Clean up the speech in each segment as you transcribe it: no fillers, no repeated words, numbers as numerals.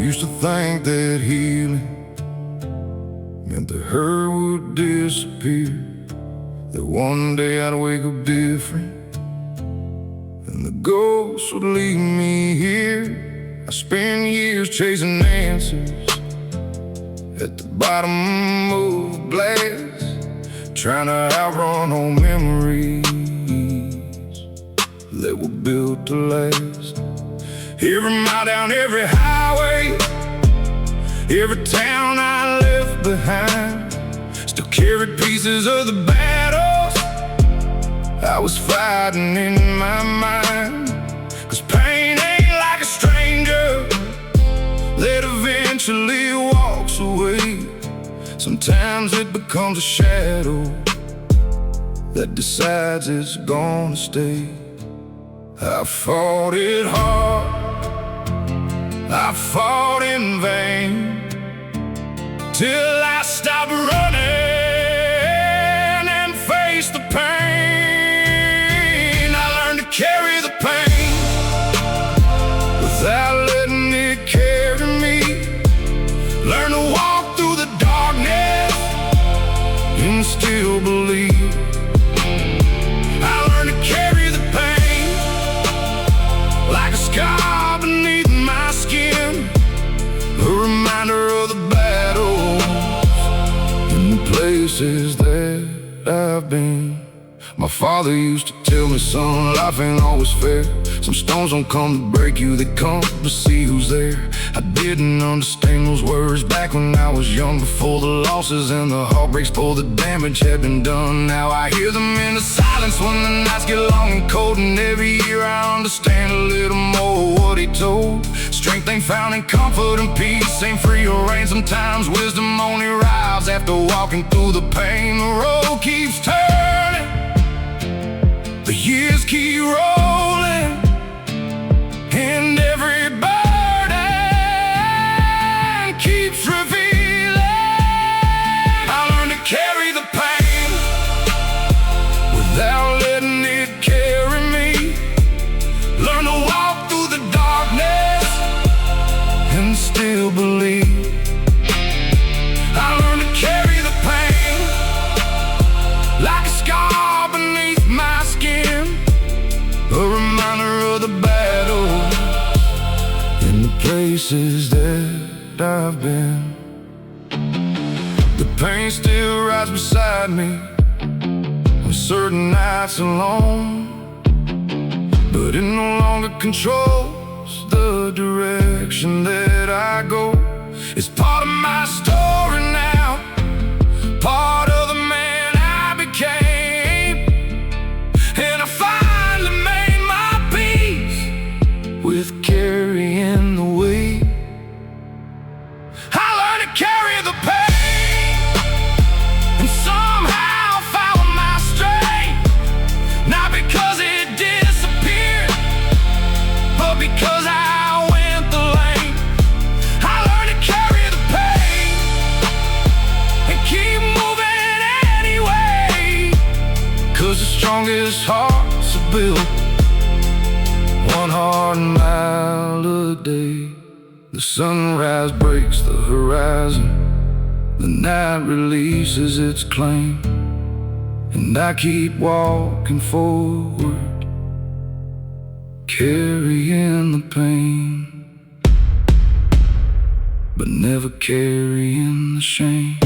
Used to think that healing meant the hurt would disappear, that one day I'd wake up different and the ghost would leave me here. I spent years chasing answers at the bottom of a glass, trying to outrun old memories that were built to last. Every mile down every highway, every town I left behind, still carried pieces of the battles I was fighting in my mind. Cause pain ain't like a stranger that eventually walks away. Sometimes it becomes a shadow that decides it's gonna stay. I fought it hard, I fought in vain, till I stopped running and faced the pain. I learned to carry the pain without letting it carry me. Learned to walk through the darkness and still believe. I learned to carry the pain like a scar beneath my skin, a reminder of the battles and the places that I've been. My father used to tell me, son, life ain't always fair. Some stones don't come to break you, they come to see who's there. I didn't understand those words back when I was young, before the losses and the heartbreaks, before the damage had been done. Now I hear them in the silence when the nights get long and cold, and every year I understand a little more what he told. Strength ain't found in comfort and peace, ain't free or rain. Sometimes wisdom only arrives after walking through the pain. The road keeps turning, the years keep rolling, and every burden keeps revealing. I learned to carry the pain without letting it carry me. Learn to walk through the darkness and still believe. I learned to carry the pain like a scar beneath my skin, a reminder of the battle and the places that I've been. The pain still rides beside me on certain nights alone, but it no longer controls the direction that I go. It's part of my story now, part of the man I became, and I finally made my peace with carrying the weight. I learned to carry the pain and somehow follow my strength, not because it disappeared, but because I went the length. I learned to carry the pain and keep moving anyway, cause the strongest hearts are built one hard mile a day. The sunrise breaks the horizon, the night releases its claim, and I keep walking forward, carrying the pain, but never carrying the shame.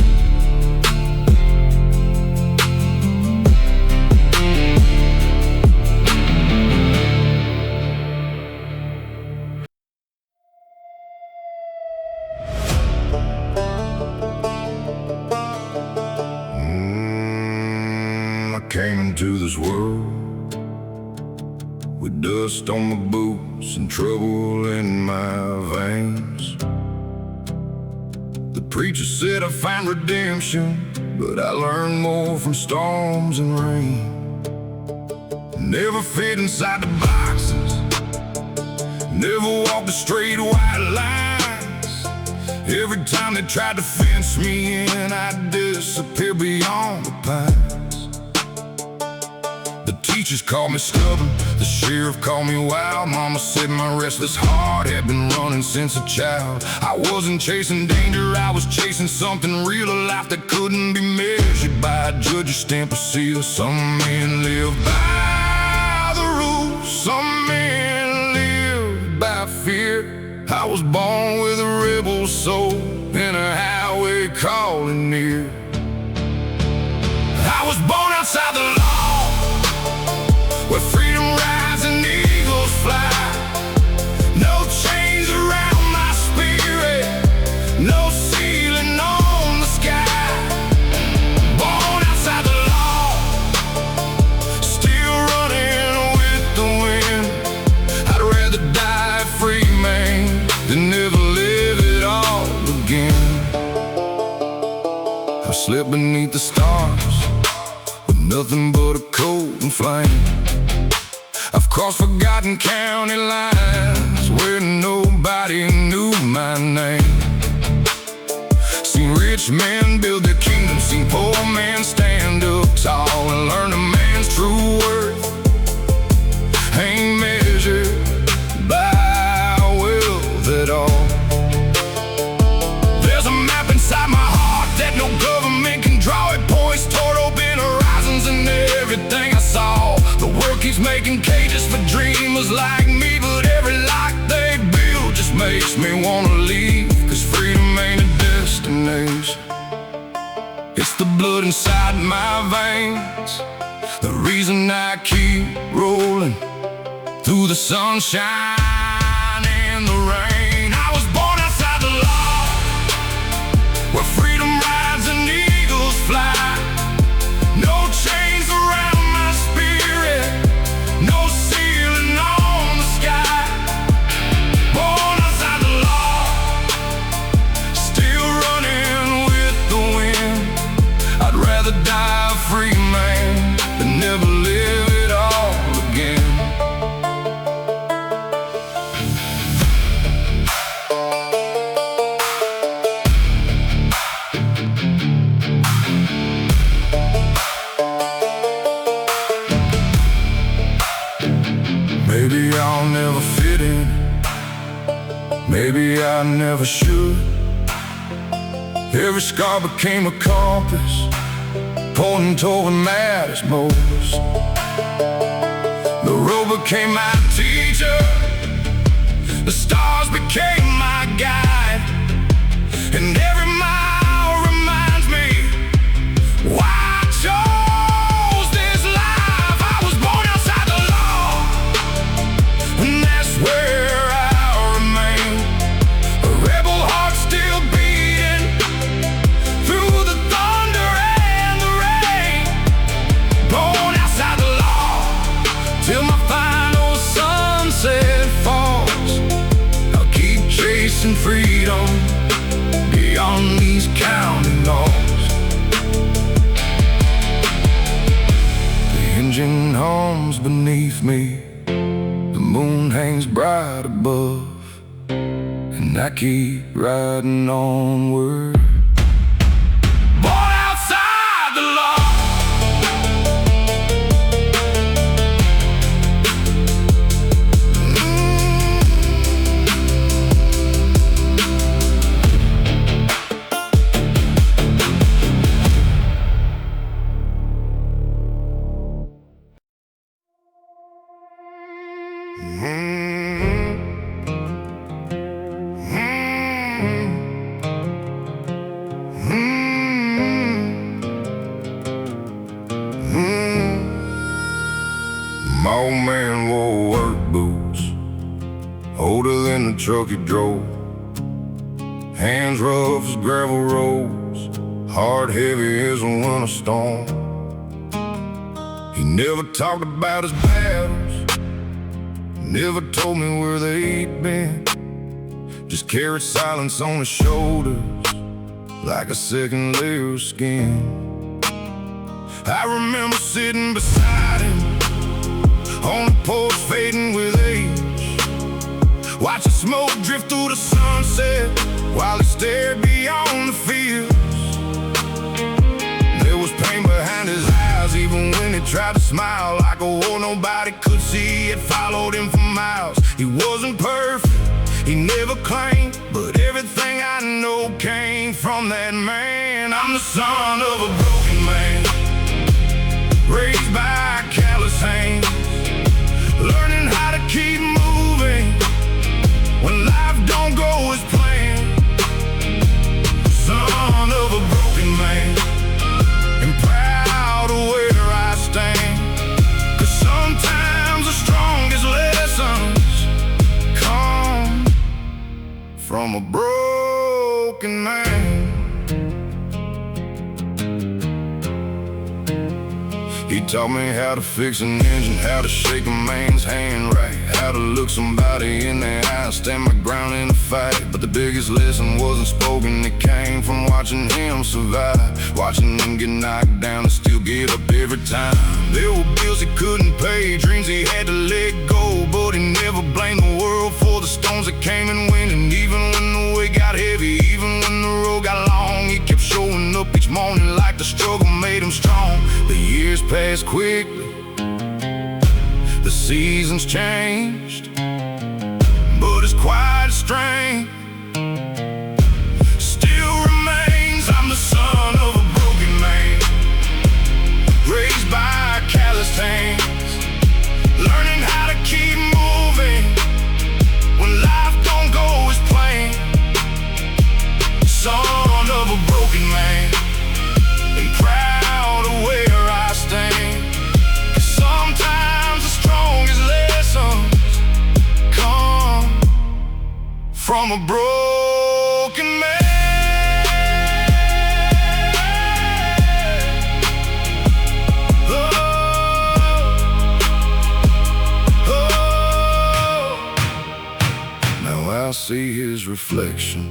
I came into this world with dust on my boots and trouble in my veins. The preacher said I find redemption, but I learned more from storms and rain. Never fit inside the boxes, never walked the straight white lines. Every time they tried to fence me in, I'd disappear beyond the pines. The teachers called me stubborn, the sheriff called me wild. Mama said my restless heart had been running since a child. I wasn't chasing danger, I was chasing something real, a life that couldn't be measured by a judge's stamp of seal. Some men live by the rules, some men live by fear. I was born with a rebel soul in a highway calling near. I was born outside the law, where freedom rides and eagles fly. No chains around my spirit, no ceiling on the sky. Born outside the law, still running with the wind. I'd rather die a free man than never live it all again. I slept beneath the stars, nothing but a cold and flame. I've crossed forgotten county lines where nobody knew my name. Seen rich men build their kingdom, seen poor men stand up tall and learn a man's true worth ain't measured by wealth at all. There's a map inside my heart that no government can draw. It points toward open horizons and everything I saw. The world keeps making cages for dreamers like me, but every lock they build just makes me wanna leave. Cause freedom ain't a destination, it's the blood inside my veins, the reason I keep rolling through the sunshine and the rain. I was born outside the law, where freedom rides and eagles fly. No chains around my spirit, no ceiling on the sky. Born outside the law, still running with the wind. I'd rather die a free man than never live it all again. Maybe I'll never fit in, maybe I never should. Every scar became a compass, pointing toward matters most. The road became my teacher, the stars became my guide, and every mile reminds me why I chose this life. I was born outside the law, and that's where I'll remain. A rebel heart still beating through the thunder and the rain. Born outside the law till my final sunset falls. I'll keep chasing freedom beyond these county laws. The engine hums beneath me, the moon hangs bright above, and I keep riding onward. Born outside the law. My old man wore work boots, older than the truck he drove. Hands rough as gravel roads, heart heavy as a winter storm. He never talked about his battles, never told me where they'd been. Just carried silence on his shoulders like a second layer of skin. I remember sitting beside him on the porch fading with age, watching smoke drift through the sunset while he stared beyond the fields. There was pain behind his eyes even when he tried to smile like a He wasn't perfect, he never claimed, but everything I know came from that man. I'm the son of a broken man, raised by callous hands, learning how to keep moving when life don't go as planned. Son of a broken man, and proud of where I stand. 'Cause sometimes the strongest lessons come from a broken man. He taught me how to fix an engine, how to shake a man's hand right, how to look somebody in the eye, stand my ground in a fight. But the biggest lesson wasn't spoken, it came from watching him survive, watching him get knocked down and still get up every time. There were bills he couldn't pay, dreams he had to let go, but he never blamed the world for the storms that came and went. And even when the weight got heavy, even when the road got long, he kept showing up each morning like the struggle made him strong. The years passed quickly, the seasons changed, but his quiet strength still remains. I'm the son of a broken man, raised by calloused hands, learning how to keep moving when life don't go as planned. Son of a broken man, and proud of where I stand. 'Cause sometimes the strongest lessons come from a broken man. Now I see his reflection,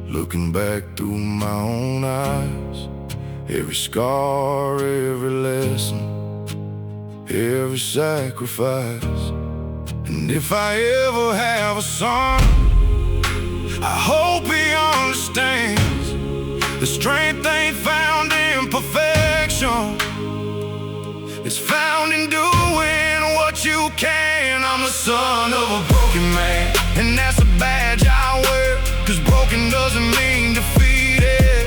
looking back through my own eyes. Every scar, every lesson, every sacrifice. And if I ever have a son, I hope he understands the strength ain't found in perfection, it's found in doing what you can. I'm the son of a broken man, and that's a badge I wear, 'cause broken doesn't mean defeated,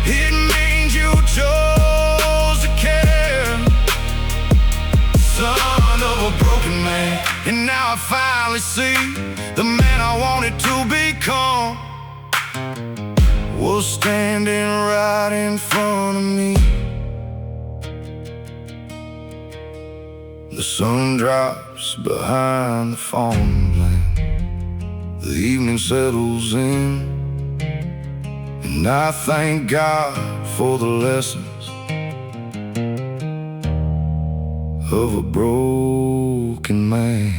it means you chose to care. Son of a broken man, and now I finally see the man I wanted to become was standing right in front of me. The sun drops behind the farmland, the evening settles in, and I thank God for the lessons of a broken man.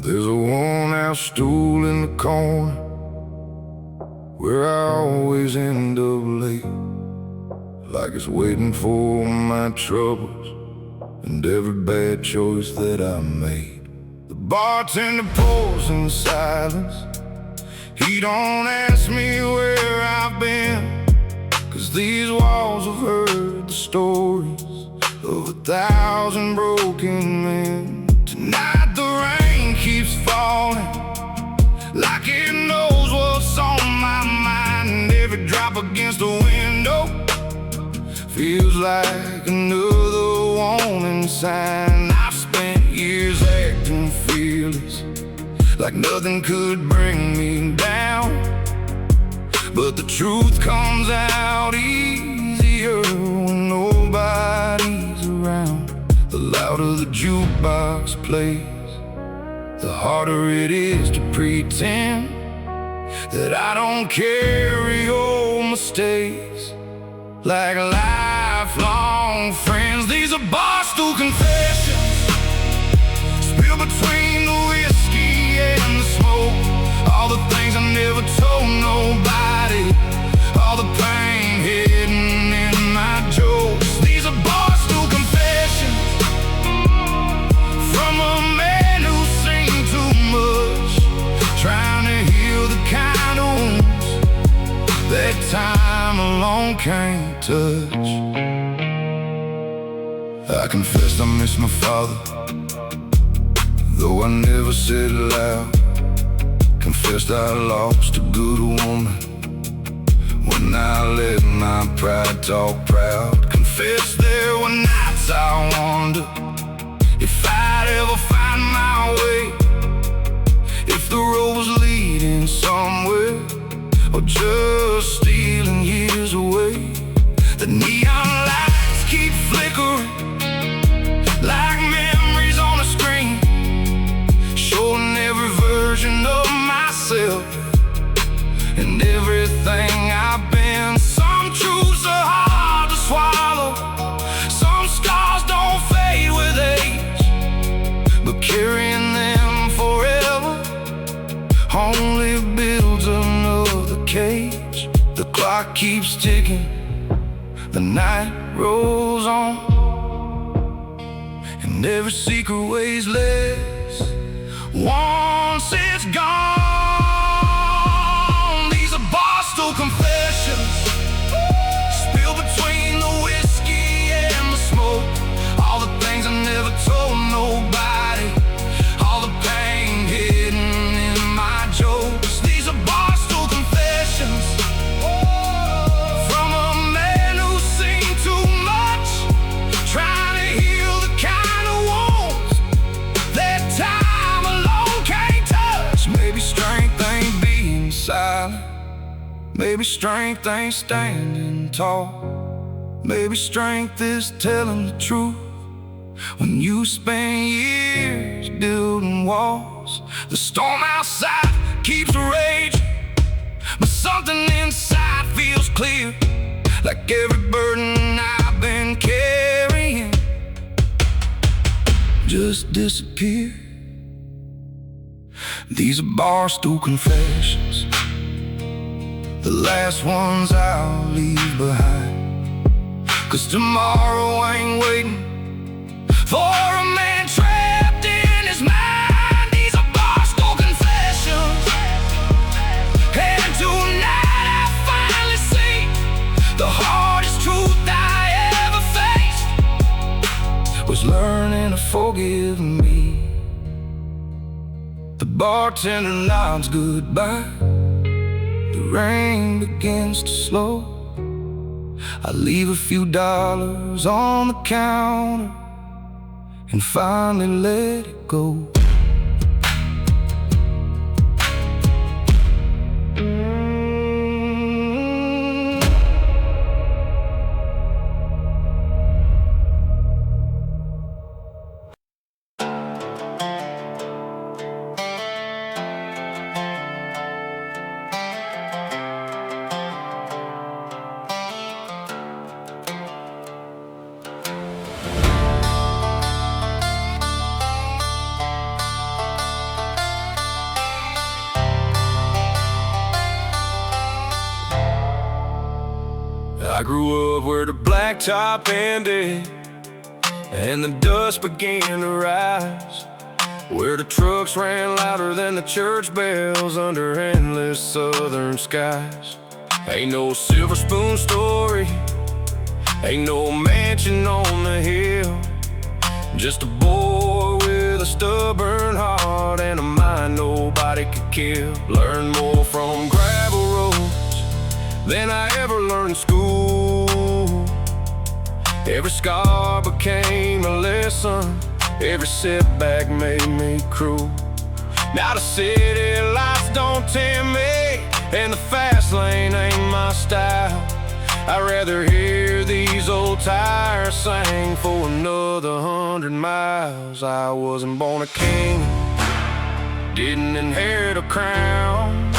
There's a worn-out stool in the corner where I always end up late, like it's waiting for my troubles and every bad choice that I made. The bartender pours in silence, he don't ask me where I've been, 'cause these walls have heard the stories of 1,000 broken men. Tonight the rain keeps falling like it knows what's on my mind, and every drop against the window feels like another warning sign. I've spent years acting fearless, like nothing could bring me down, but the truth comes out easier when nobody's around. The louder the jukebox plays, the harder it is to pretend that I don't carry old mistakes like lifelong friends. These are Barstool Confessions, spilled between the whiskey and the smoke. All the things I never told nobody, all the pain hidden in my can't touch. I confess I miss my father, though I never said it loud. Confessed I lost a good woman when I let my pride talk proud. Confessed there were nights I wonder if I'd ever find my way, if the road was leading somewhere or just stealing years away. The neon lights keep flickering like memories on a screen, showing every version of myself and everything I've been. Some truths are hard to swallow, some scars don't fade with age, but carrying them forever only builds another cage. The clock keeps ticking, the night rolls on, and every secret weighs less once it's gone. These are Barstool Confessions, spilled between the whiskey and the smoke. All the things I never told nobody, all the pain hidden in my jokes. These are Barstool Confessions, from a man who's seen too much, trying to heal the kind of wounds that time alone can't touch. Maybe strength ain't being silent, maybe strength ain't standing tall, maybe strength is telling the truth. When you spend years building walls, the storm outside keeps raging, but something inside feels clear, like every burden I've been carrying just disappeared. These are Barstool Confessions, the last ones I'll leave behind, 'cause tomorrow ain't waiting for a man trapped in his mind. These are Barstool Confessions, and tonight I finally see the hardest truth I ever faced was learning to forgive me. The bartender nods goodbye, the rain begins to slow. I leave a few dollars on the counter and finally let it go. I grew up where the blacktop ended and the dust began to rise, where the trucks ran louder than the church bells under endless southern skies. Ain't no silver spoon story, ain't no mansion on the hill, just a boy with a stubborn heart and a mind nobody could kill. Learned more from gravel roads than I ever learned in school. Every scar became a lesson, every setback made me cruel. Now the city lights don't tempt me, and the fast lane ain't my style. I'd rather hear these old tires sing for another 100 miles. I wasn't born a king, didn't inherit a crown.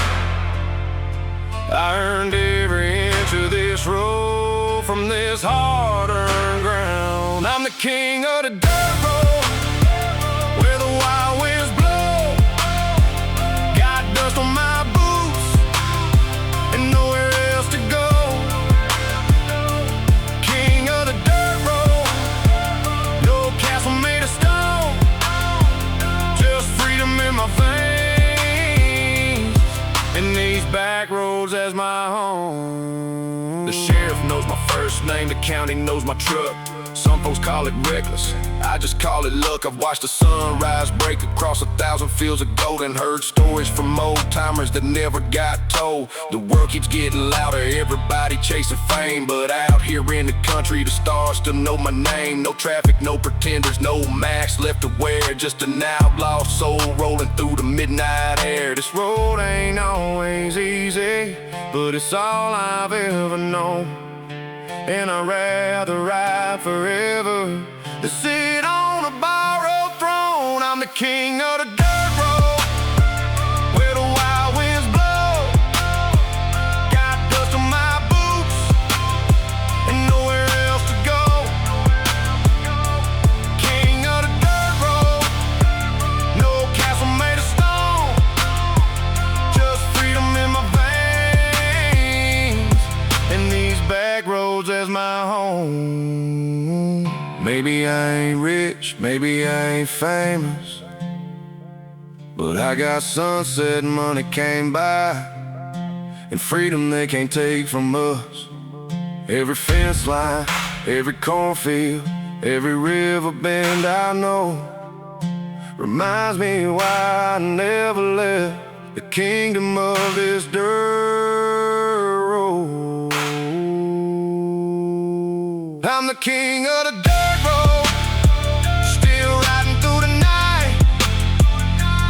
I earned every inch of this road from this hard-earned ground. I'm the king of the dirt road, where the wild winds blow. Got dust on my boots and nowhere else to go. King of the dirt road, no castle made of stone, just freedom in my veins, and these back roads as my home. The sheriff knows claim the county knows my truck. Some folks call it reckless, I just call it luck. I've watched the sunrise break across 1,000 fields of gold, and heard stories from old-timers that never got told. The world keeps getting louder, everybody chasing fame, but out here in the country, the stars still know my name. No traffic, no pretenders, no masks left to wear, just an outlaw soul rolling through the midnight air. This road ain't always easy, but it's all I've ever known, and I'd rather ride forever than sit on a borrowed throne. I'm the king of the dirt road, where the wild winds blow. Got dust on my boots and nowhere else to go. King of the dirt road, no castle made of stone, just freedom in my veins, and these back roads as my home. Maybe I ain't rich, maybe I ain't famous, but I got sunset money came by, and freedom they can't take from us. Every fence line, every cornfield, every river bend I know reminds me why I never left the kingdom of this dirt road. I'm the king of the dirt road, still riding through the night,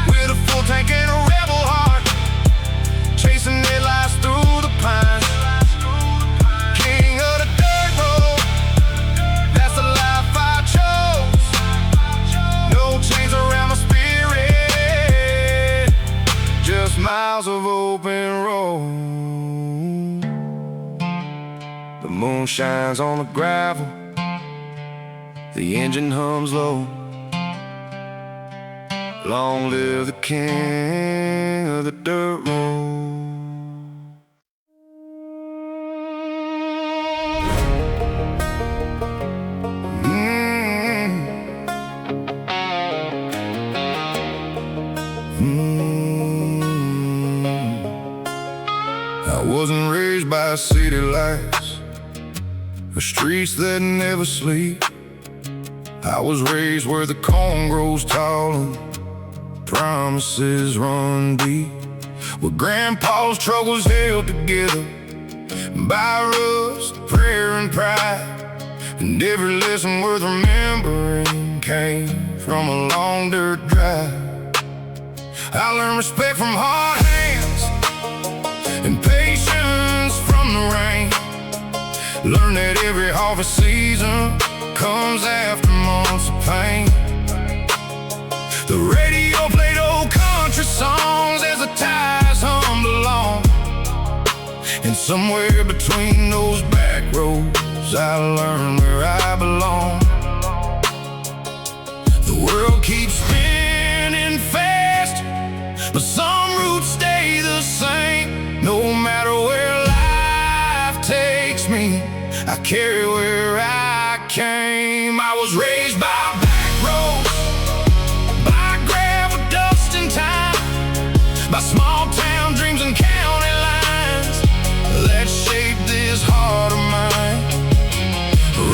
with a full tank and a rebel heart, chasing headlights through the pines. King of the dirt road, that's the life I chose. No chains around my spirit, just miles of open road. The moon shines on the gravel, the engine hums low. Long live the king of the dirt road. I wasn't raised by city lights or streets that never sleep. I was raised where the corn grows tall and promises run deep, where grandpa's truck was held together by rust, prayer, and pride, and every lesson worth remembering came from a long dirt drive. I learned respect from hard hands and patience from the rain. Learned that every harvest season comes after months of pain. The radio played old country songs as the ties hummed along, and somewhere between those back roads I learned where I belong. The world keeps spinning fast, but some roots stay the same. No matter where life takes me, I carry where I came. I was raised by back roads, by gravel, dust, and time, by small town dreams and county lines that shaped this heart of mine.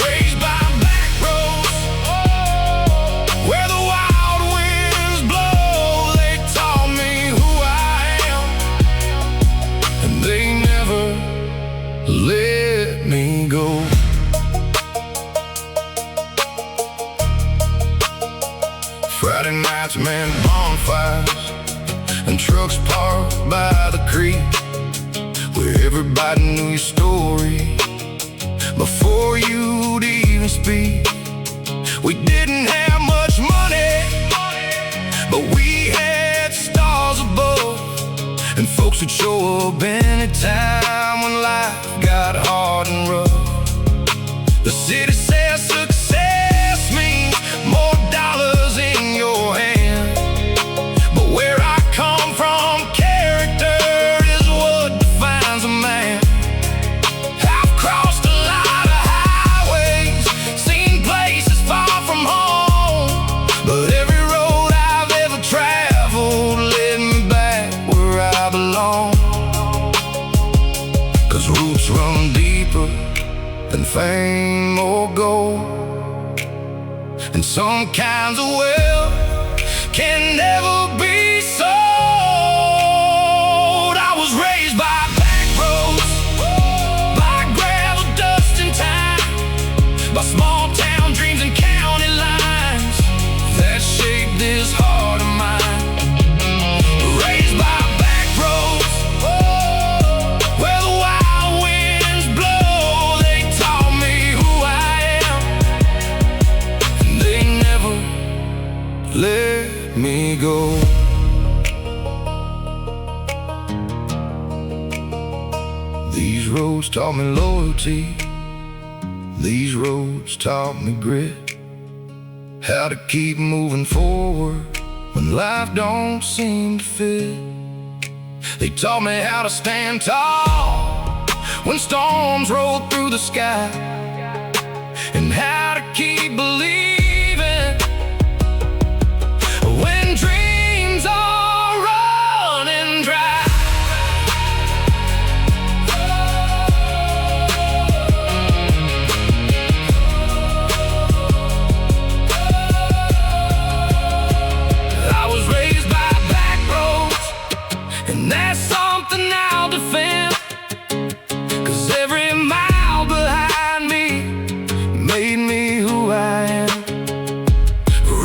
Raised by back roads, where the wild winds blow. They taught me who I am, and they never let me go. Friday nights meant bonfires and trucks parked by the creek, where everybody knew your story before you'd even speak. We didn't have much money, but we had stars above, and folks would show up anytime when life got hard and rough. The city says success means more dollars in your hand, but where I come from, character is what defines a man. I've crossed a lot of highways, seen places far from home, but every road I've ever traveled led me back where I belong. 'Cause roots run deeper than fame Some kinds of wealth can never be sold. I was raised by back roads, by gravel, dust, and time, by small town dreams and county lines that shaped this heart of mine. Raised by back roads, where the wild winds blow. They taught me who I am, and they never let me go. These roads taught me loyalty. These roads taught me grit, how to keep moving forward when life don't seem to fit. They taught me how to stand tall when storms roll through the sky, and how to keep believing when dreams are running dry. I was raised by back roads, and that's something I'll defend, 'cause every mile behind me made me who I am.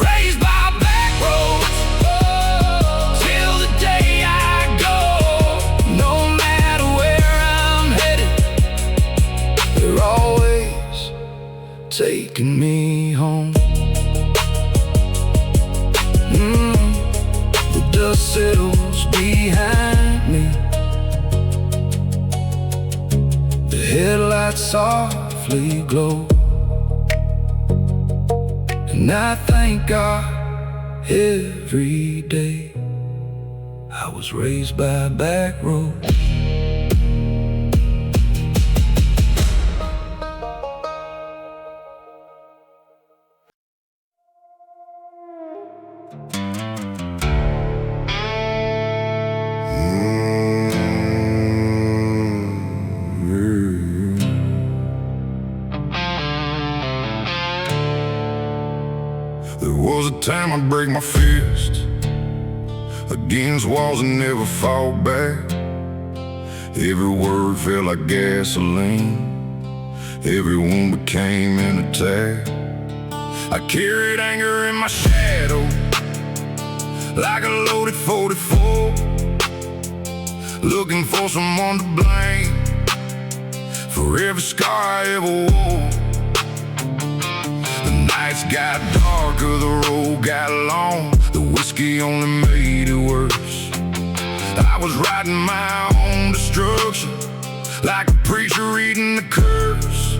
Raised by back roads till the day I go. No matter where I'm headed, they're always taking me home. The dust settles behind me, the headlights softly glow, and I thank God every day I was raised by a back road. There was a time I'd break my fist against walls and never fall back. Every word felt like gasoline, every wound became an attack. I carried anger in my shadow like a loaded 44, looking for someone to blame for every scar I ever wore. The nights got darker, the road got long, the whiskey only made it worse. I was writing my own destruction like a preacher reading the curse.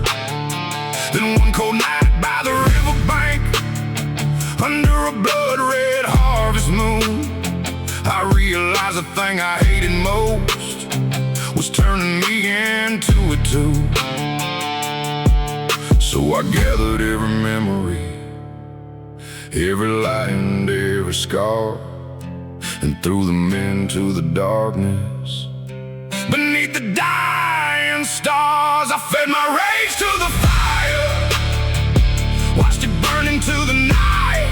Then one cold night by the riverbank, under a blood-red harvest moon, I realized the thing I hated most was turning me into a tool. So I gathered every memory, every lie and every scar, and threw them into the darkness. Beneath the dying stars, I fed my rage to the fire, watched it burn into the night.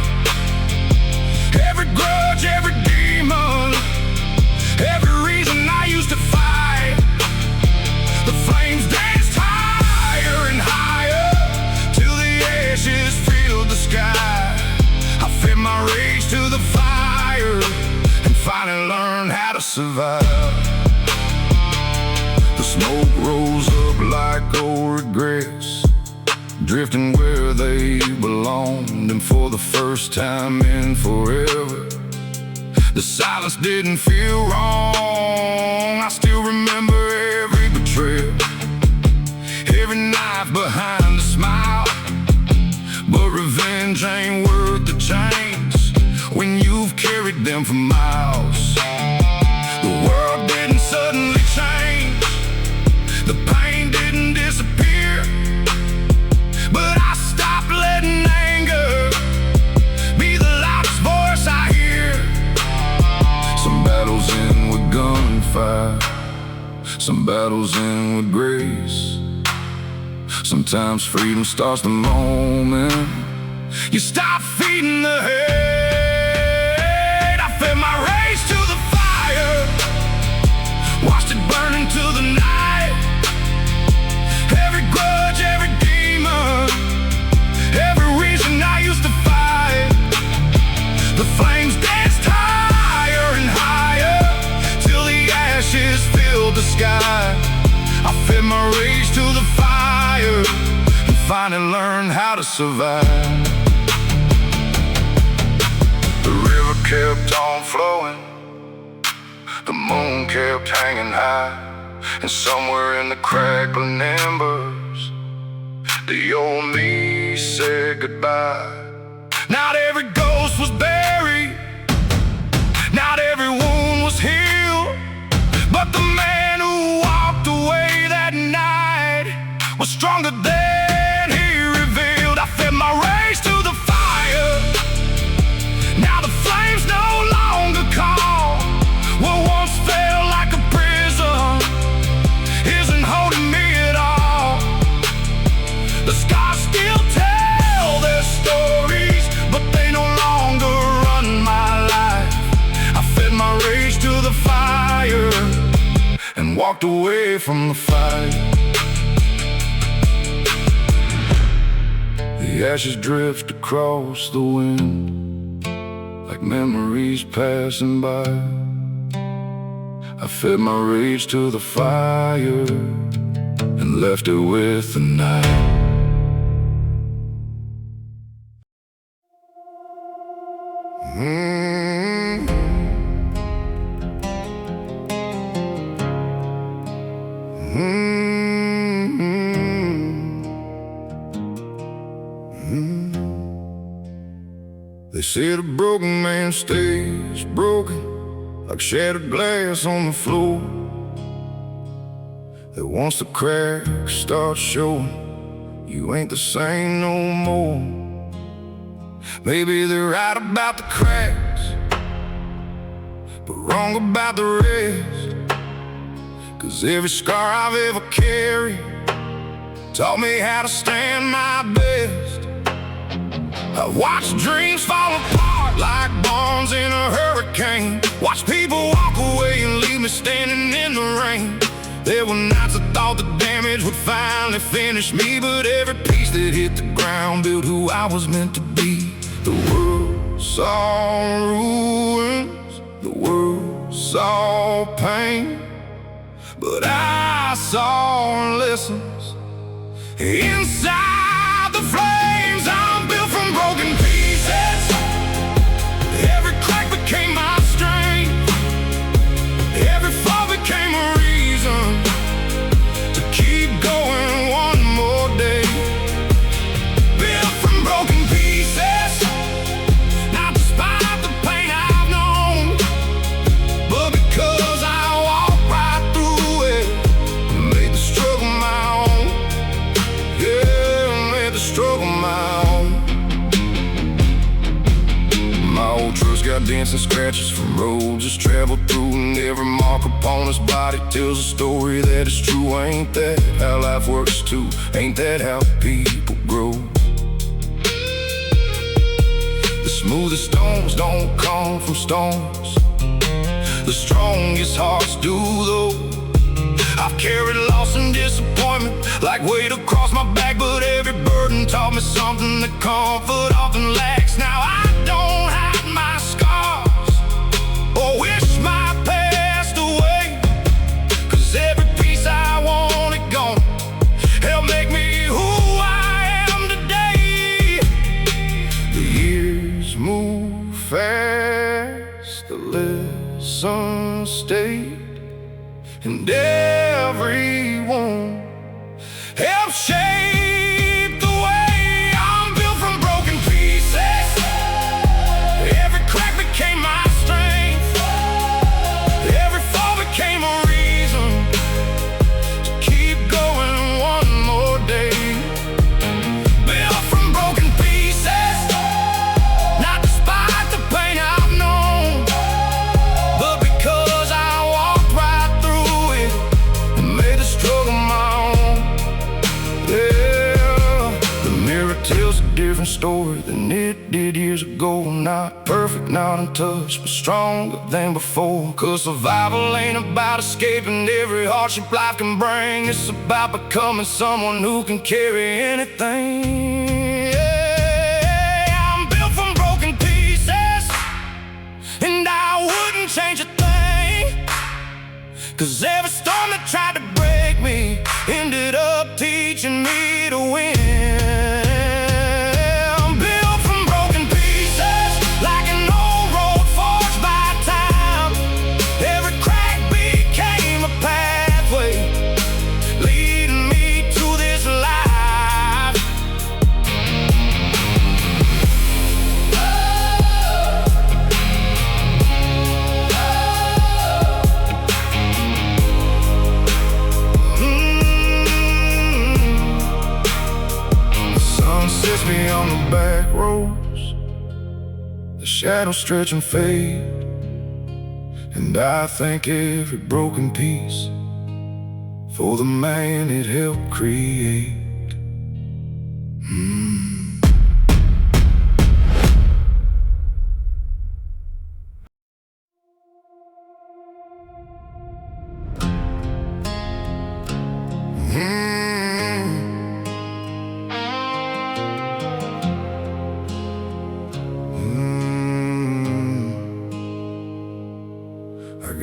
Every grudge, every demon, every reason I used to fight, the flames danced higher and higher till the ashes filled the sky. I fed my rage to the fire and finally learned how to survive. The smoke rose up like old regrets, drifting where they belonged, and for the first time in forever, the silence didn't feel wrong. I still remember every betrayal, every knife behind a smile, but revenge ain't worth the chains when you've carried them for miles. The world didn't suddenly change, the pain didn't disappear, but I stopped letting anger be the loudest voice I hear. Some battles end with gunfire, some battles end with grace. Sometimes freedom starts the moment You stop feeding the hate. I fed my rage to the fire, watched it burn into the night. Every grudge, every demon, every reason I used to fight. The flames danced higher and higher till the ashes filled the sky. I fed my rage to the fire and finally learned how to survive. The river kept on flowing, the moon kept hanging high, and somewhere in the crackling embers, the old me said goodbye. Not every ghost was buried, not every wound was healed, but the man who walked away that night was stronger than he revealed. I fed my rage to the fire, now the flames no longer call. What once felt like a prison isn't holding me at all. The scars still tell their stories, but they no longer run my life. I fed my rage to the fire and walked away from the fight. The ashes drift across the wind like memories passing by. I fed my rage to the fire and left it with the night. They said a broken man stays broken, like shattered glass on the floor. That once the cracks start showing, you ain't the same no more. Maybe they're right about the cracks, but wrong about the rest. 'Cause every scar I've ever carried taught me how to stand my best. I've watched dreams fall apart like bombs in a hurricane, watched people walk away and leave me standing in the rain. There were nights I thought the damage would finally finish me, but every piece that hit the ground built who I was meant to be. The world saw ruins, the world saw pain, but I saw lessons inside the flames. I'm built from broken pieces, every crack became my strength, every fall became a reason to keep going one more day. Built from broken pieces, not despite the pain I've known, but because I walked right through it, made the struggle my own. Yeah, made the struggle my own. My old truck's got dents and scratches from roads just traveled through, and every mark upon his body tells a story that is true. Ain't that how life works too? Ain't that how people grow? The smoothest stones don't come from stones, the strongest hearts do though. I've carried loss and disappointment like weight across my back, but every burden taught me something that comfort often lacks. Now I don't hide my scars or wish my past away, 'cause every piece I wanted gone helped make me who I am today. The years move fast, the lessons stayed, and everyone helped shape the way. I'm built from broken pieces, every crack became my strength, every fall became a reason to keep going one more day. Built from broken pieces, not despite the pain I've known, but because I walked right through it and made the struggle my own. did years ago. Not perfect, not untouched, but stronger than before. 'Cause survival ain't about escaping every hardship life can bring. It's about becoming someone who can carry anything. Yeah, I'm built from broken pieces, and I wouldn't change a thing. 'Cause every storm that tried to break me ended up teaching me to win. On the back roads, the shadows stretch and fade, and I thank every broken piece for the man it helped create.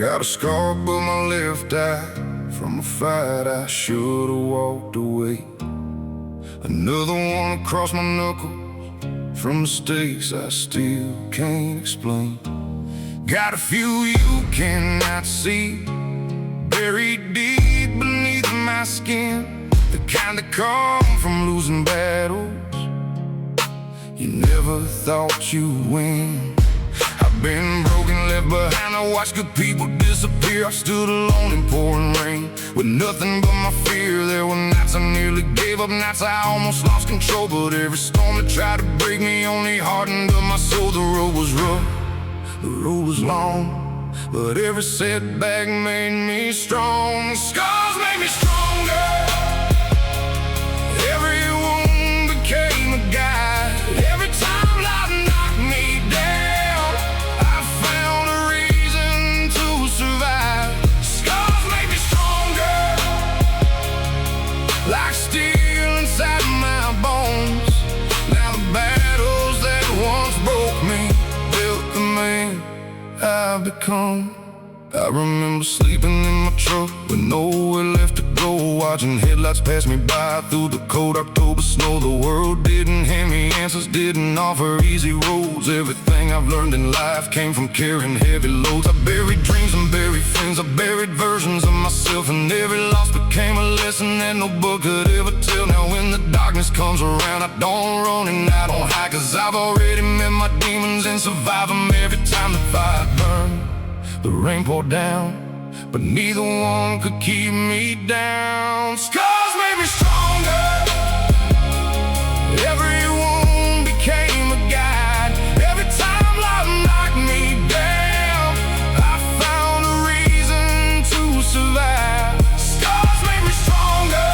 Got a scar above my left eye from a fight I should've walked away. Another one across my knuckles from mistakes I still can't explain. Got a few you cannot see buried deep beneath my skin, the kind that come from losing battles you never thought you'd win. I've been broken, left behind, I watched good people disappear. I stood alone in pouring rain with nothing but my fear. There were nights I nearly gave up, nights I almost lost control. But every storm that tried to break me only hardened up my soul. The road was rough, the road was long, but every setback made me strong. Scars made me stronger, every wound became a guide. Every time life knocked me down, I found a reason to survive. Scars made me stronger, like steel inside my bones. Now the battles that once broke me built the man I've become. I remember sleeping in my truck with nowhere left to go, watching headlights pass me by through the cold October snow. The world didn't hand me answers, didn't offer easy roads. Everything I've learned in life came from carrying heavy loads. I buried dreams and buried friends, I buried versions of myself, and every loss became a lesson that no book could ever tell. Now when the darkness comes around, I don't run and I don't hide, 'cause I've already met my demons and survived them every time the fire burned. The rain poured down, but neither one could keep me down. Scars made me stronger, every wound became a guide. Every time life knocked me down, I found a reason to survive. Scars made me stronger,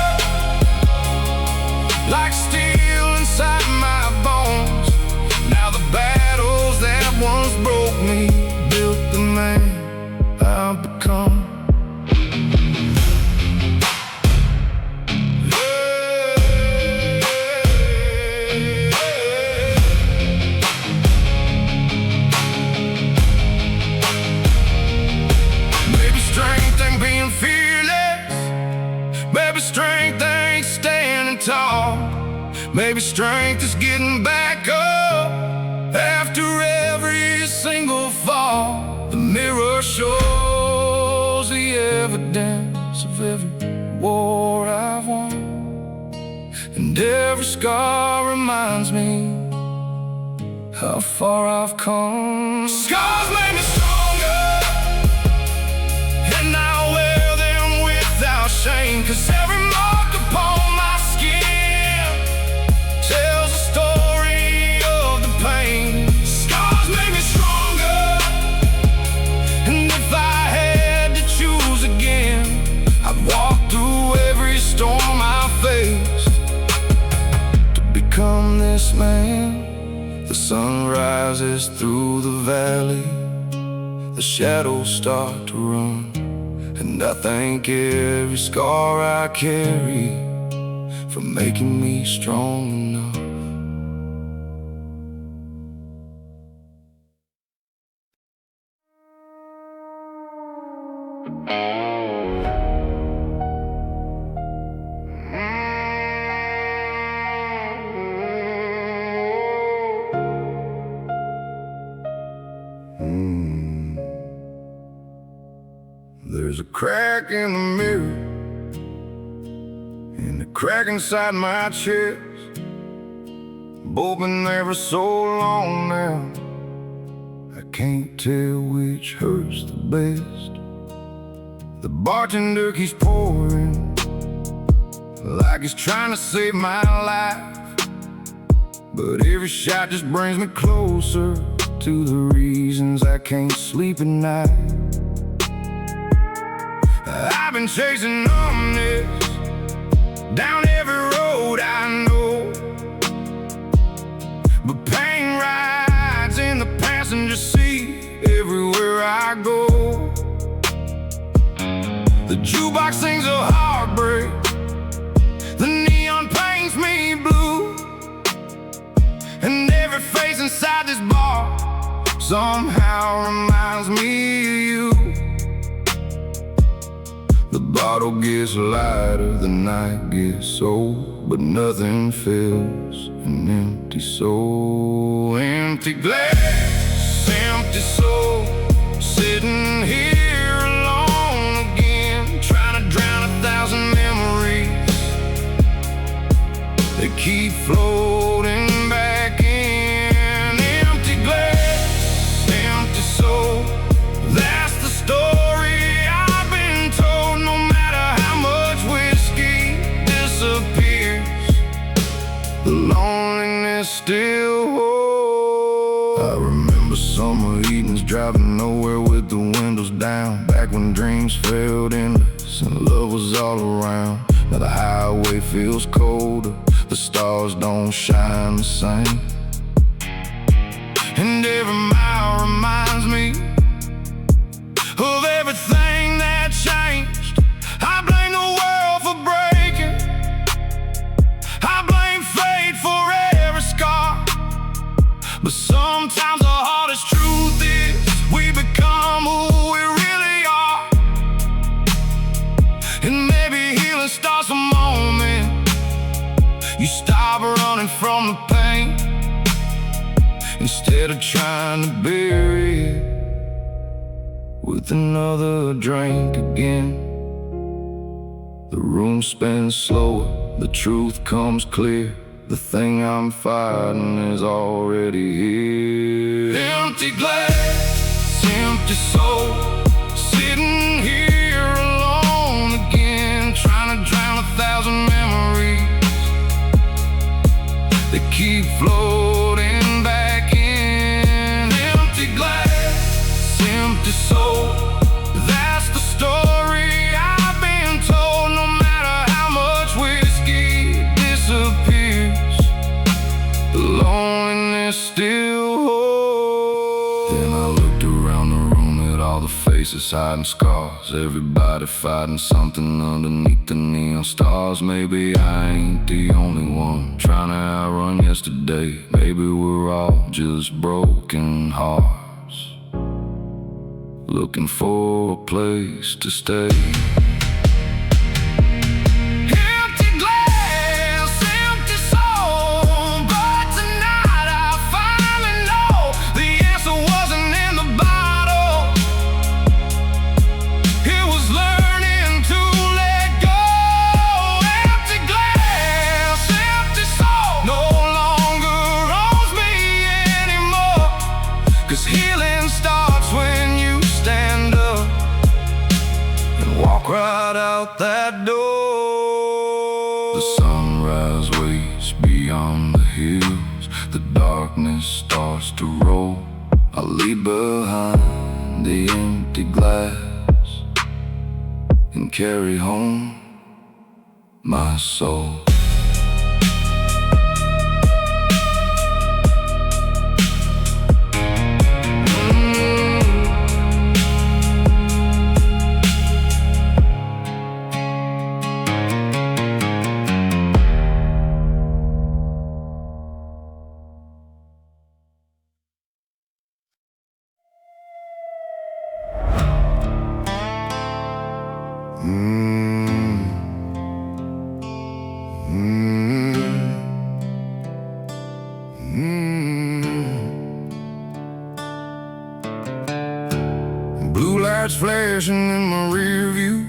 like steel inside my bones. Now the battles that once broke me built the man I've become. Maybe strength ain't being fearless, maybe strength ain't standing tall. Maybe strength is getting back up after every single fall. The mirror shows the evidence of every war I've won, and every scar reminds me how far I've come. Scars made me stronger, and I wear them without shame, 'cause every mark upon my skin tells a story of the pain. Scars made me stronger, and if I had to choose again, I'd walk through every storm I faced to become this man. The sun rises through the valley, the shadows start to run. And I thank every scar I carry for making me strong enough. There's a crack in the mirror, and a crack inside my chest. Both been there for so long now, I can't tell which hurts the best. The bartender keeps pouring like he's trying to save my life, but every shot just brings me closer to the reasons I can't sleep at night. I've been chasing numbness down every road I know, but pain rides in the passenger seat everywhere I go. The jukebox sings a heartbreak, the neon paints me blue, and every face inside this bar somehow reminds me of you. The bottle gets lighter, the night gets old, but nothing fills an empty soul. Empty glass, empty soul, sitting here alone again, trying to drown 1,000 memories that keep floating back in. Empty glass, empty soul, that's the story. The loneliness still holds. I remember summer evenings driving nowhere with the windows down, back when dreams felt endless and love was all around. Now the highway feels colder, the stars don't shine the same, and every mile reminds me of everything that changed. I blame the world for breaking, I blame fate for every scar, but sometimes the hardest truth is we become who we really are. And maybe healing starts the moment you stop running from the pain, instead of trying to bury it with another drink again. The room spins slower, the truth comes clear. The thing I'm fighting is already here. Empty glass, empty soul, sitting here alone again, trying to drown 1,000 memories that keep floating back in. Empty glass, empty soul, that's the story I've been told. No matter how much whiskey disappears, the loneliness still holds. Then I looked around the room at all the faces hiding scars, everybody fighting something underneath the neon stars. Maybe I ain't the only one trying to outrun yesterday. Maybe we're all just broken hearts looking for a place to stay. Cause healing starts when you stand up and walk right out that door. The sunrise waits beyond the hills, the darkness starts to roll. I leave behind the empty glass and carry home my soul. lights flashing in my rear view,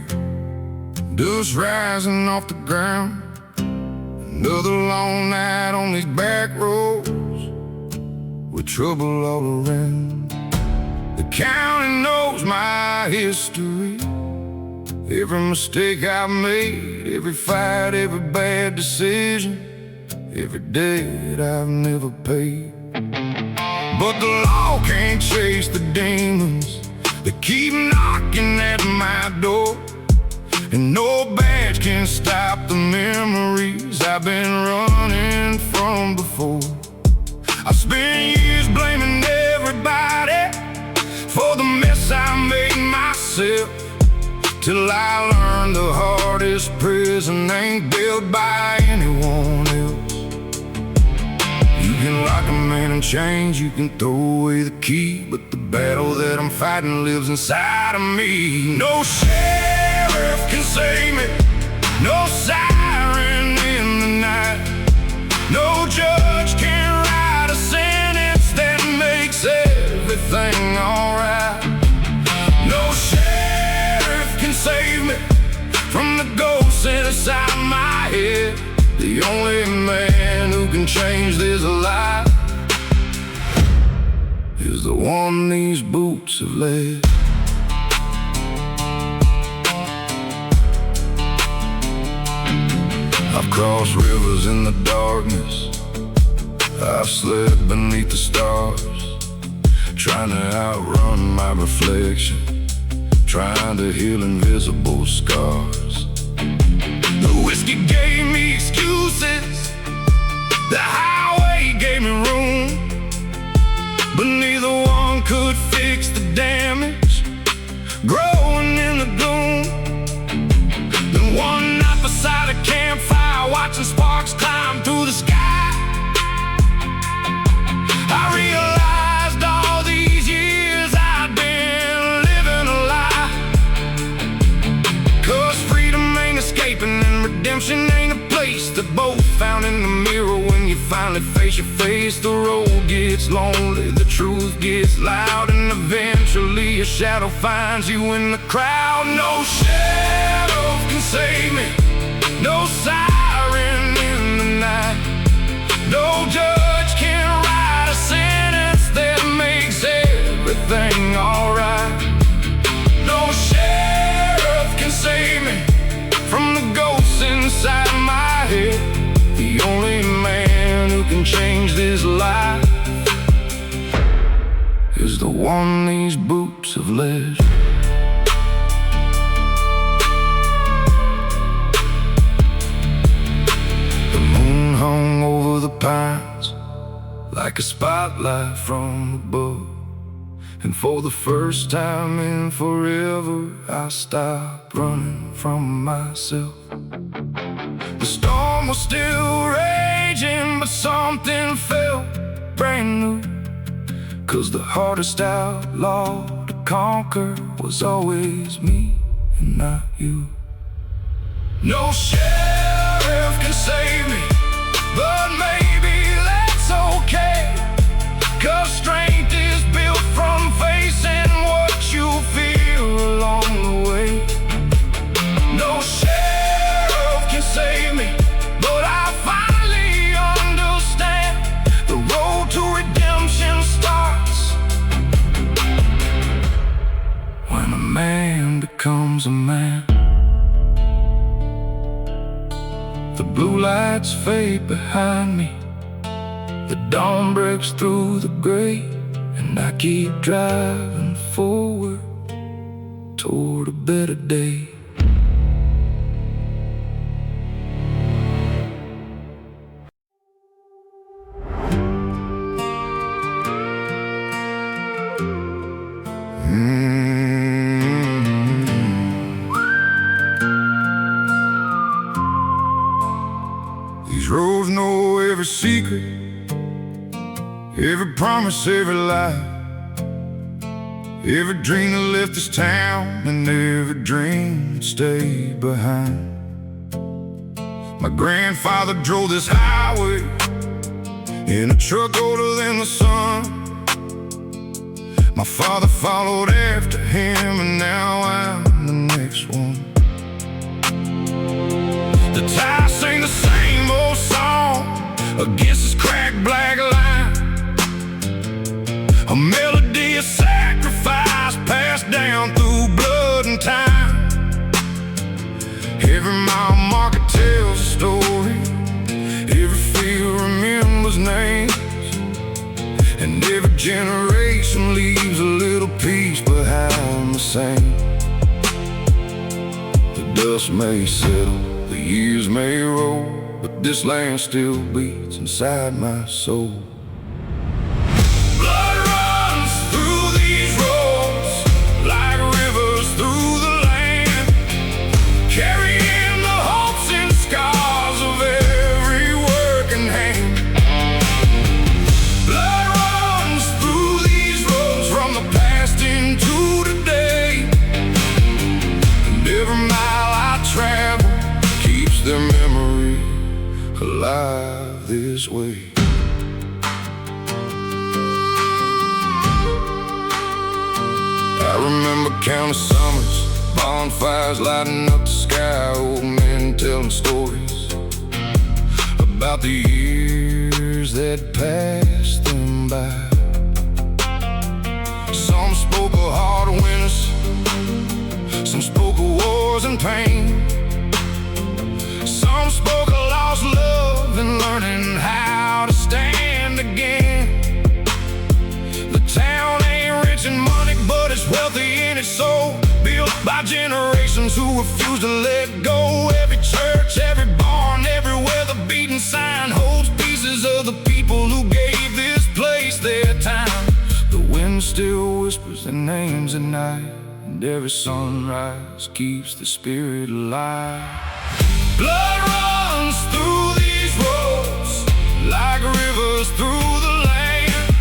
dust rising off the ground. Another long night on these back roads with trouble all around. The county knows my history, every mistake I've made, every fight, every bad decision, every debt I've never paid. But the law can't chase the demons that keep knocking at my door, and no badge can stop the memories I've been running from before. I spent years blaming everybody for the mess I made myself, till I learned the hardest prison ain't built by anyone else. You can lock a man in chains, you can throw away the key, but the battle that I'm fighting lives inside of me. No sheriff can save me, no siren in the night, no judge can write a sentence that makes everything alright. No sheriff can save me from the ghosts inside my head. The only man who can change this life is the one these boots have led. I've crossed rivers in the darkness, I've slept beneath the stars, trying to outrun my reflection, trying to heal invisible scars. The whiskey gave me excuses, the highway gave me room, but neither one could fix the damage growing in the gloom. Then one night beside a campfire, watching sparks climb through the sky, I realized all these years I'd been living a lie. 'Cause freedom ain't escaping and redemption ain't a place. They're both found in the mirror when you finally face your face. The road gets lonely, the truth gets loud, and eventually a shadow finds you in the crowd. No shadow can save me, no siren in the night, no judge can write a sentence that makes everything alright. No sheriff can save me from the ghosts inside my head. The only man who can change this life is the one these boots have led. The moon hung over the pines like a spotlight from above, and for the first time in forever I stopped running from myself. The storm was still raging, but something felt brand new, 'cause the hardest outlaw to conquer was always me and not you. No sheriff can save me, but maybe that's okay, 'cause strength is built from facing what you feel along the way. No sheriff can save me, but I finally understand the road to redemption starts when a man becomes a man. The blue lights fade behind me, the dawn breaks through the gray, and I keep driving forward toward a better day. These roads know every secret, every promise, every lie, every dream that left this town, and every dream that stayed behind. My grandfather drove this highway in a truck older than the sun. My father followed after him, and now I'm the next one. The tide sing the same old song against this cracked black line, a melody of sacrifice passed down through blood and time. Every mile marker tells a story, every field remembers names, and every generation leaves a little piece behind the same. The dust may settle, the years may roll, but this land still beats inside my soul. Blood runs through these roads like rivers through the land, carrying the hopes and scars of every working hand. Blood runs through these roads from the past into today, and every mile I travel keeps their memory alive this way. I remember countless summers, bonfires lighting up the sky, old men telling stories about the years that passed them by. Some spoke of hard winters, some spoke of wars and pain, some spoke of lost love and learning how to stand again. The town ain't rich in money, but it's wealthy in its soul, built by generations who refuse to let go. Every church, every barn, everywhere the beaten sign holds pieces of the people who gave this place their time. The wind still whispers their names at night, and every sunrise keeps the spirit alive. Blood runs through these roads like rivers through the land,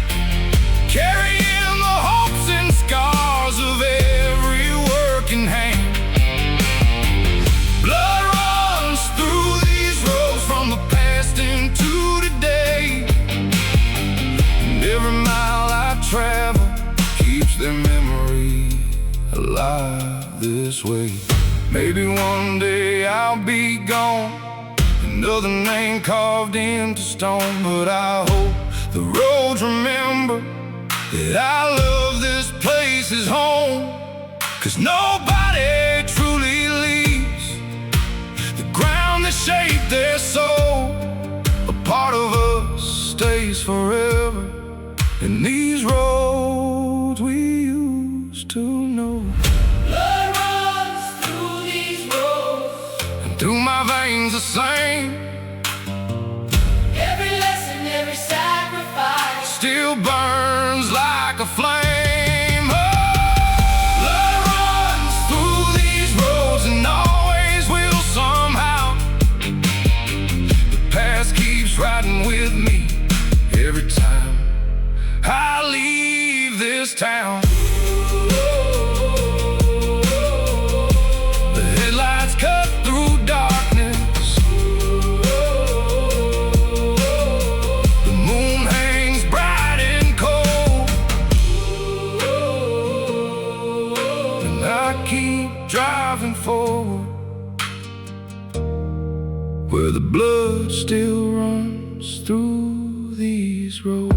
carrying the hopes and scars of every working hand. Blood runs through these roads from the past into today, and every mile I travel keeps their memory alive this way. Maybe one day I'll be gone, another name carved into stone, but I hope the roads remember that I love this place as home. 'Cause nobody truly leaves the ground that shaped their soul. A part of us stays forever in these roads we used to know. Through my veins the same, every lesson, every sacrifice still burns like a flame. Oh, blood runs through these roads and always will somehow. The past keeps riding with me every time I leave this town. The headlights cut through darkness, the moon hangs bright and cold, and I keep driving forward where the blood still runs through these roads.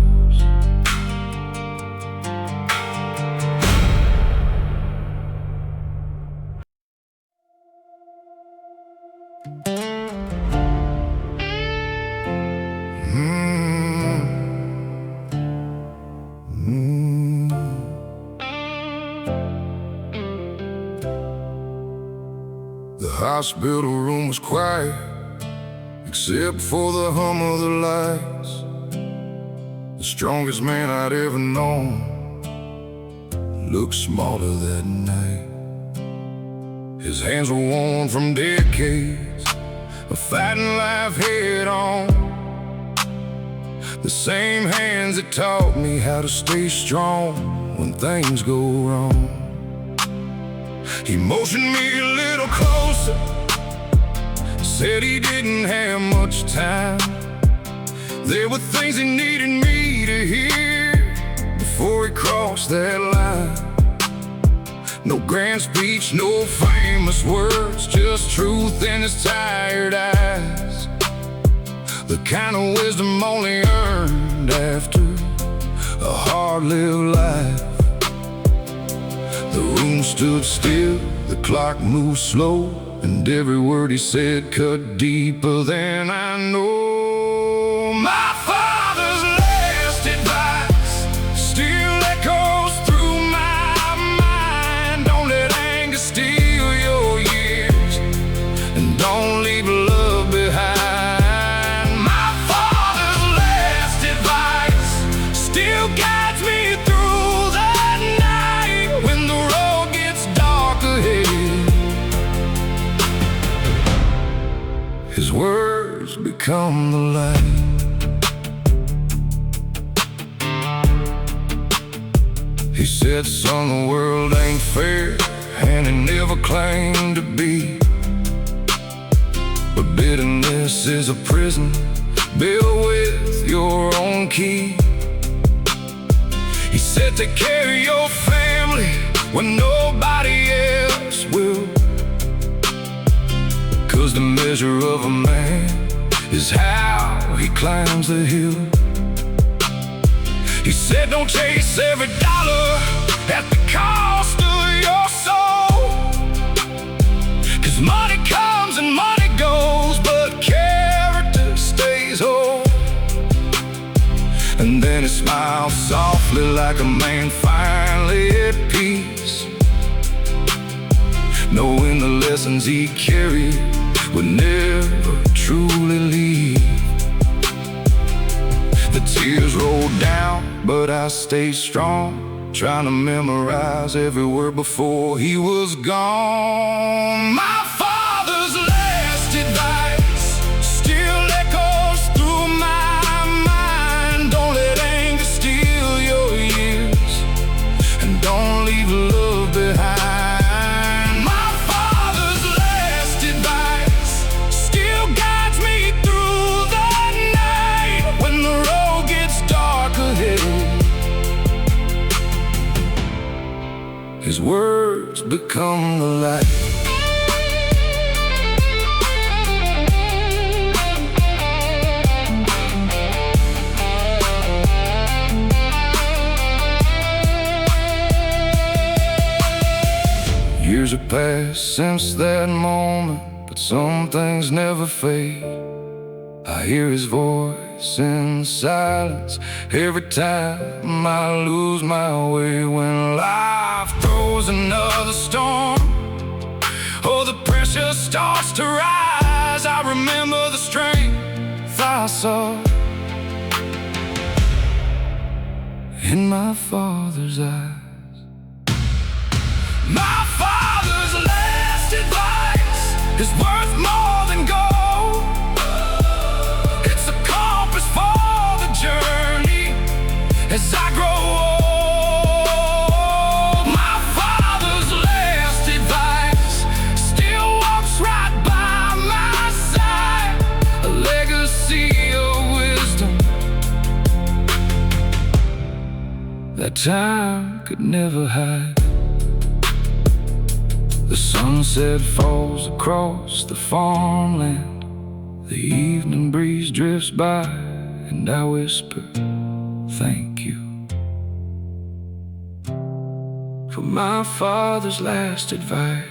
The hospital room was quiet, except for the hum of the lights. The strongest man I'd ever known looked smaller that night. His hands were worn from decades of fighting life head on, the same hands that taught me how to stay strong when things go wrong. He motioned me a little closer, said he didn't have much time. There were things he needed me to hear before he crossed that line. No grand speech, no famous words, just truth in his tired eyes. The kind of wisdom only earned after a hard-lived life. The room stood still, the clock moved slow, and every word he said cut deeper than I know. My father's last advice still echoes through my mind. Don't let anger steal your years, and don't leave love behind. My father's last advice still guides me through the night when the road gets dark ahead. His words become the light. He said, son, the world ain't fair, and he never claimed to be. But bitterness is a prison built with your own key. He said, take care of your family when nobody else will. 'Cause the measure of a man is how he climbs the hill. He said, don't chase every dollar at the cost of your soul. 'Cause money comes and money goes, but character stays whole. And then he smiled softly like a man finally at peace, knowing the lessons he carried would never truly leave. The tears rolled down, but I stayed strong, trying to memorize every word before he was gone. My father's last advice still echoes through my mind. Don't let anger steal your years, and don't leave love behind. My father's last advice still guides me through the night when the road gets dark ahead. His words become the light. Years have passed since that moment, but some things never fade. I hear his voice in the silence every time I lose my way. When life throws another storm, oh, the pressure starts to rise, I remember the strength I saw in my father's eyes. My father's last advice is worth more than gold. It's a compass for the journey as I grow old. My father's last advice still walks right by my side, a legacy of wisdom that time could never hide. The sunset falls across the farmland, the evening breeze drifts by, and I whisper, thank you for my father's last advice.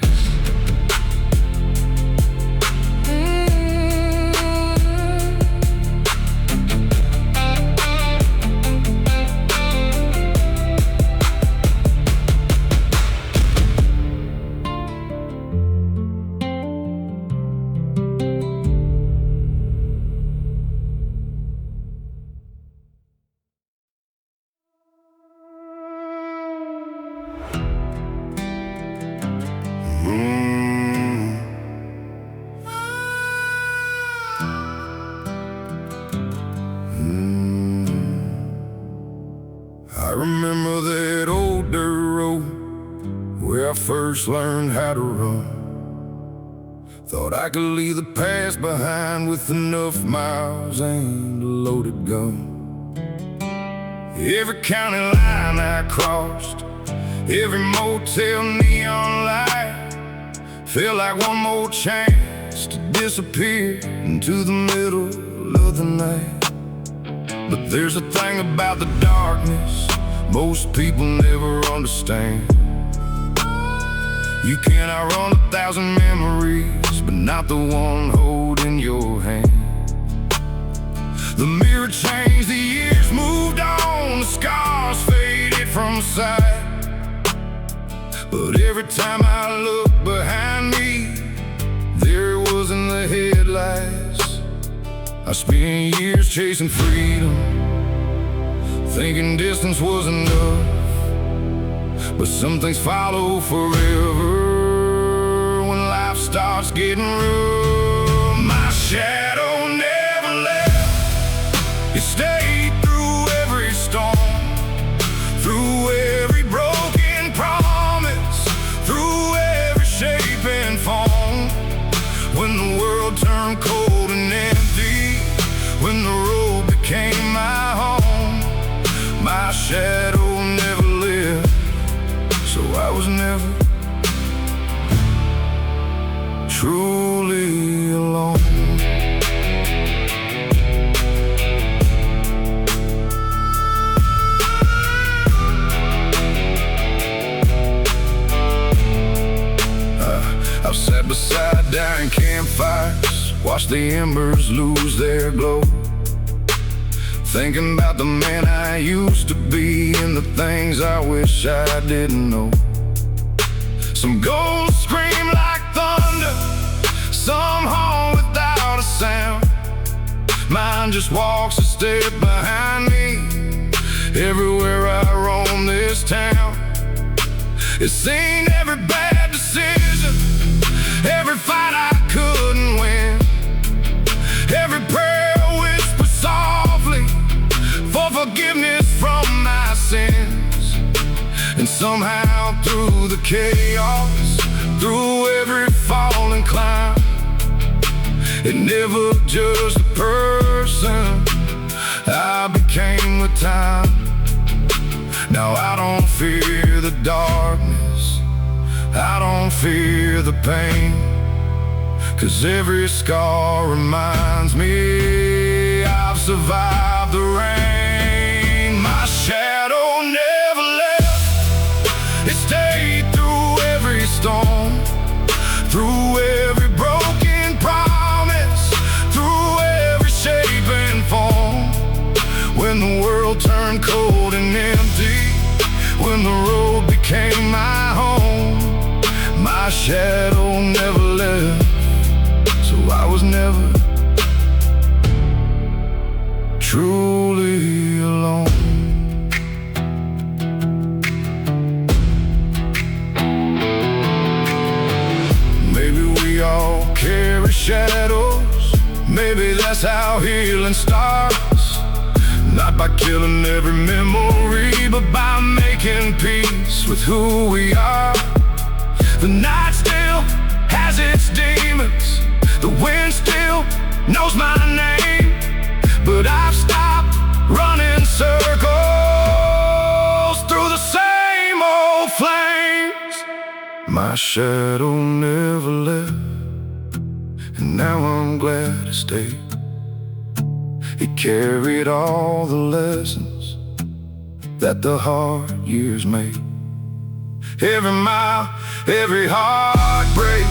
I remember that old dirt road where I first learned how to run. Thought I could leave the past behind with enough miles and a loaded gun. Every county line I crossed, Every motel neon light felt like one more chance to disappear into the middle of the night. But there's a thing about the darkness most people never understand. You can outrun 1,000 memories, but not the one holding your hand. The mirror changed, the years moved on, the scars faded from sight. But every time I look behind me, there was in the headlights. I spent years chasing freedom, thinking distance was enough. But some things follow forever when life starts getting rough. My shadow never left. It stayed through every storm, through every broken promise, through every shape and form. When the world turned cold and empty, when the road became my home, my shadow never left. So I was never truly alone. I've sat beside dying campfires, watched the embers lose their glow, thinking about the man I used to be and the things I wish I didn't know. Some ghosts scream like thunder, some haunt without a sound. Mine just walks a step behind me everywhere I roam this town. It's seen every bad decision, every fight I couldn't win, every prayer whispered softly for forgiveness from my sins. And somehow through the chaos, through every fall and climb, it never just a person, I became with time. Now I don't fear the darkness, I don't fear the pain, 'cause every scar reminds me I've survived the rain. My shadow never left. It stayed through every storm, through every broken promise, through every shape and form. When the world turned cold and empty, when the road became my home, my shadow never left. So I was never truly alone. Maybe we all carry shadows, maybe that's how healing starts. Not by killing every memory, but by making peace with who we are. The night still has its demons, the wind still knows my name, but I've stopped running circles through the same old flames. My shadow never left, and now I'm glad it stayed. It carried all the lessons that the hard years made. Every mile, every heartbreak,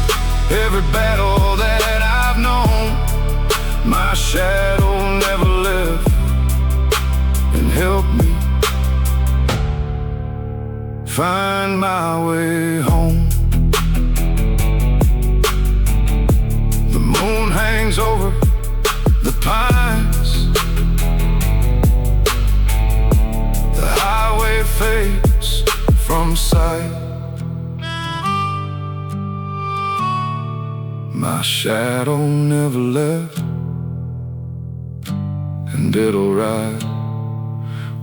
every battle that I've known, my shadow never left and helped me find my way home. The moon hangs over the pines, the highway fades from sight. My shadow never left, and it'll ride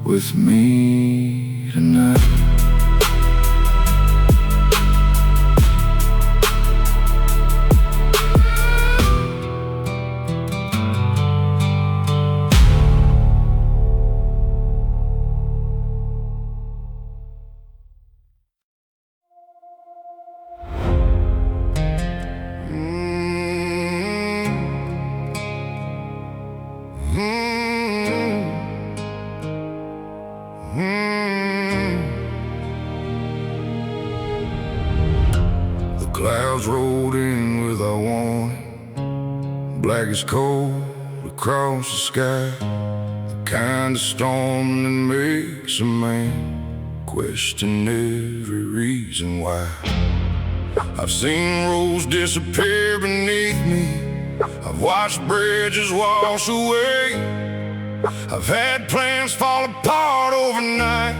with me tonight. clouds rolled in without warning, black as coal across the sky. The kind of storm that makes a man question every reason why. I've seen roads disappear beneath me, I've watched bridges wash away, I've had plans fall apart overnight,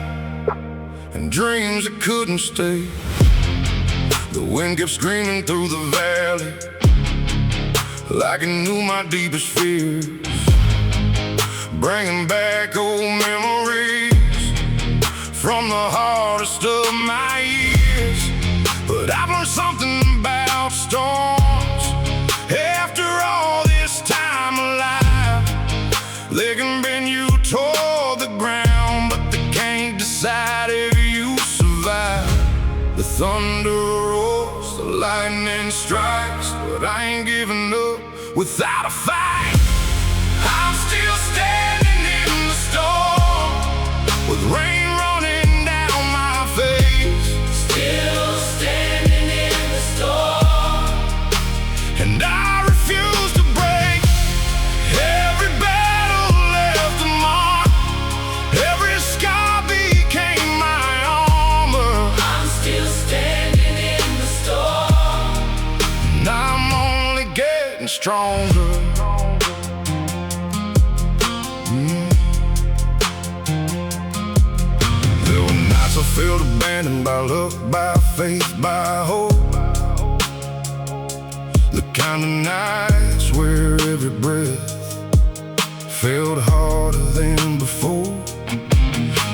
and dreams that couldn't stay. The wind kept screaming through the valley, like it knew my deepest fears, bringing back old memories from the hardest of my years. But I've learned something about storms after all this time alive. They can bend you toward the ground, but they can't decide if you survive. The thunder roars, the lightning strikes, but I ain't giving up without a fight. I'm still standing in the storm, with rain running down my face. Still standing in the storm, and I refuse to break. Every battle left a mark, every scar became my armor. I'm still standing in the storm, and I'm only getting stronger. There were nights I felt abandoned by luck, by faith, by hope. The kind of nights where every breath felt harder than before.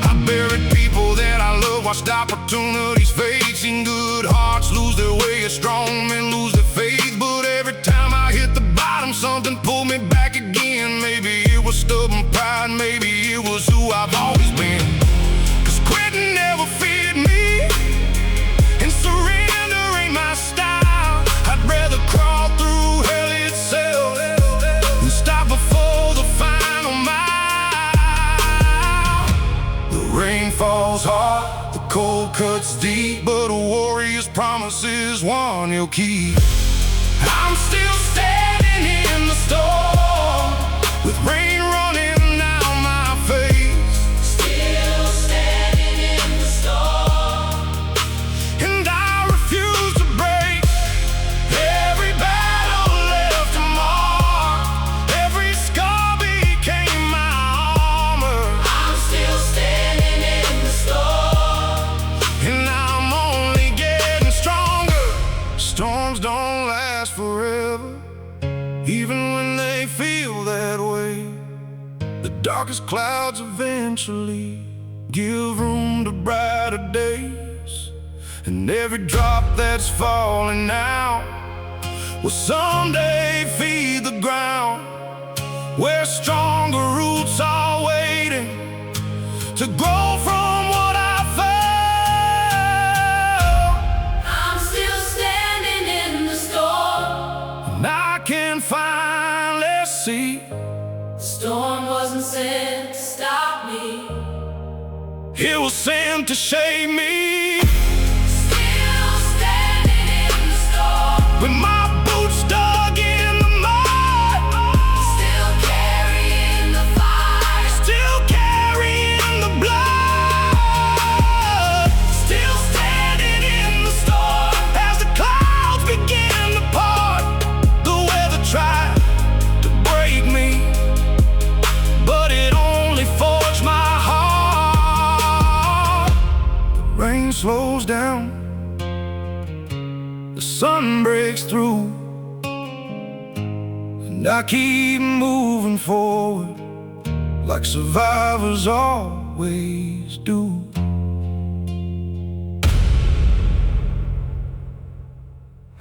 I buried people that I loved, watched opportunities fade, seen good hearts lose their way, as strong men lose their faith. But every time I hit the bottom, something pulled me back again. Maybe it was stubborn pride, maybe it was who I've always been. 'Cause quitting never feared me, and surrender ain't my style. I'd rather crawl through hell itself than stop before the final mile. The rain falls hard, the cold cuts deep, but a warrior's promise is one he'll keep. I'm still standing in the storm, with rain running down my face. Still standing in the storm, and I refuse to break. Every battle left a mark, every scar became my armor. I'm still standing in the storm, and I'm only getting stronger. Storms don't last forever, even when they feel that way. The darkest clouds eventually give room to brighter days, and every drop that's falling now will someday feed the ground, where stronger roots are waiting to grow from what I felt. I'm still standing in the storm, and I can finally see the storm wasn't sent to stop me, it was sent to shape me. Still standing in the storm, with my boots dug in the mud, still carrying the fire, still carrying the blood. Still standing in the storm, as the clouds begin to part. The weather tried to break me, but it only forged my heart. The rain slows down, the sun breaks through, and I keep moving forward like survivors always do.